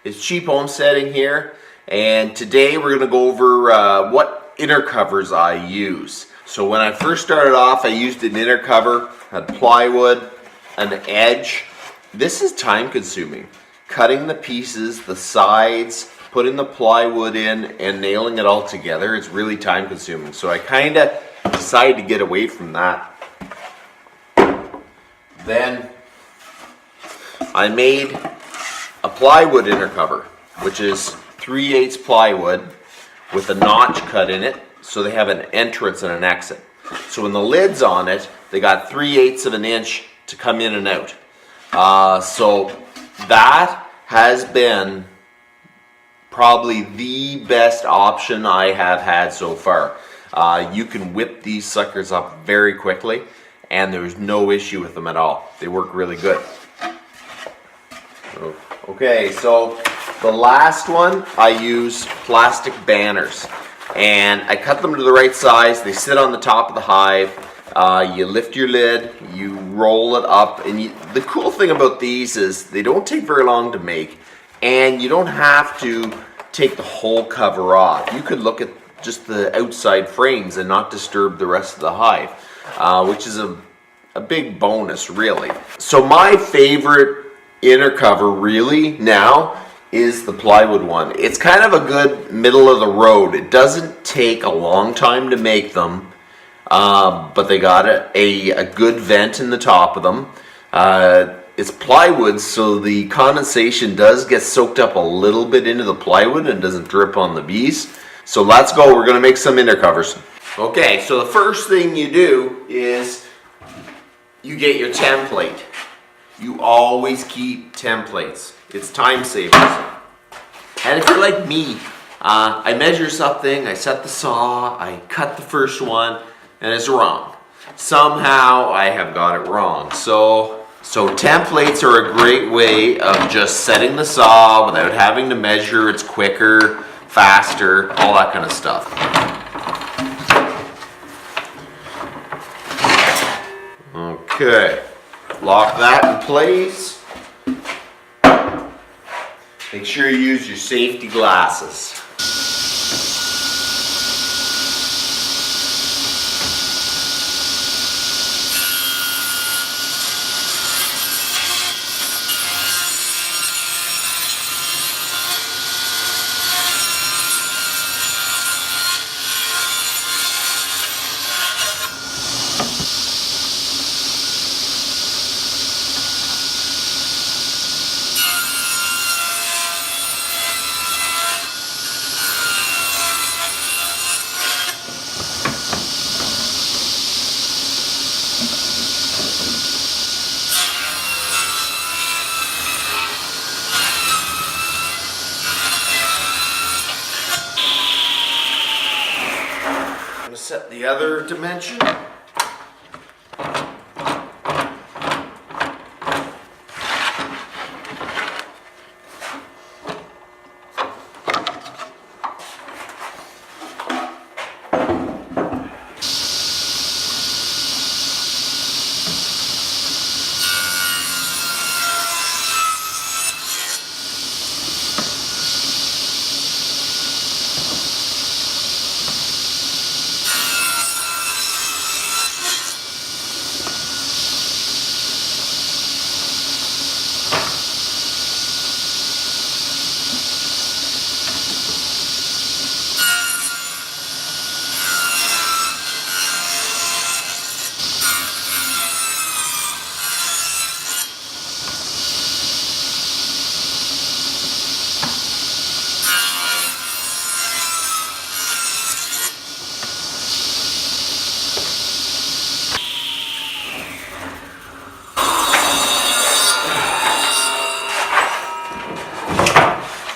It's Cheap Homesteading here, and today we're going to go over what inner covers I use. So when I first started off, I used an inner cover, had plywood, an edge. This is time consuming. Cutting the pieces, the sides, putting the plywood in, and nailing it all together is really time consuming. So I kind of decided to get away from that. Then I made a plywood inner cover, which is 3/8 plywood with a notch cut in it, so they have an entrance and an exit. So when the lid's on it, they got 3/8 of an inch to come in and out. So that has been probably the best option I have had so far. You can whip these suckers up very quickly, and there's no issue with them at all. They work really good. Okay, so the last one, I use plastic banners, and I cut them to the right size. They sit on the top of the hive. You lift your lid, you roll it up, and the cool thing about these is they don't take very long to make, and you don't have to take the whole cover off. You could look at just the outside frames and not disturb the rest of the hive, which is a big bonus, really. So my favorite inner cover really now is the plywood one. It's kind of a good middle of the road. It doesn't take a long time to make them, but they got a good vent in the top of them. It's plywood, so the condensation does get soaked up a little bit into the plywood and doesn't drip on the bees. So let's go, we're gonna make some inner covers. Okay, so the first thing you do is you get your template. You always keep templates. It's time savers. And if you're like me, I measure something, I set the saw, I cut the first one, and it's wrong. Somehow I have got it wrong. So templates are a great way of just setting the saw without having to measure. It's quicker, faster, all that kind of stuff. Okay. Lock that in place. Make sure you use your safety glasses. Set the other dimension.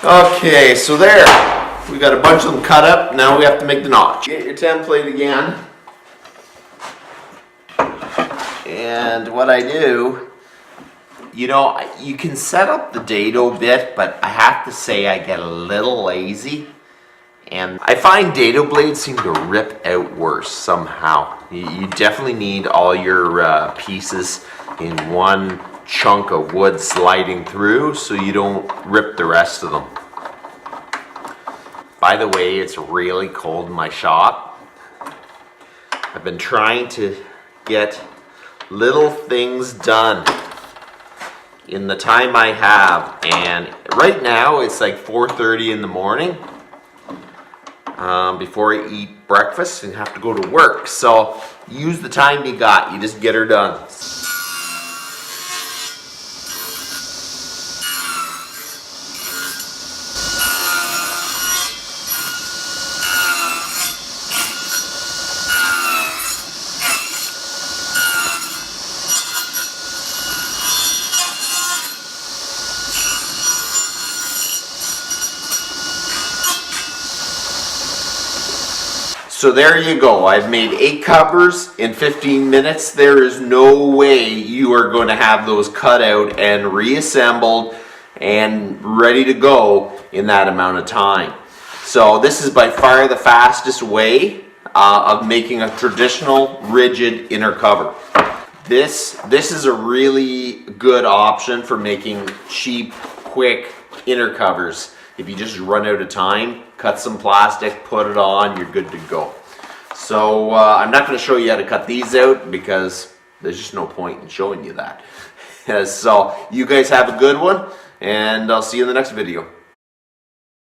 Okay, so there, we got a bunch of them cut up. Now we have to make the notch. Get your template again. And what I do, you know, you can set up the dado bit, but I have to say I get a little lazy. And I find dado blades seem to rip out worse somehow. You definitely need all your pieces in one chunk of wood sliding through so you don't rip the rest of them. By the way, it's really cold in my shop. I've been trying to get little things done in the time I have, and right now it's like 4:30 in the morning before I eat breakfast and have to go to work. So use the time you got, you just get her done. So there you go. I've made 8 covers in 15 minutes. There is no way you are going to have those cut out and reassembled and ready to go in that amount of time. So this is by far the fastest way of making a traditional rigid inner cover. This is a really good option for making cheap, quick inner covers. If you just run out of time, cut some plastic, put it on, you're good to go. So I'm not going to show you how to cut these out because there's just no point in showing you that. So you guys have a good one, and I'll see you in the next video.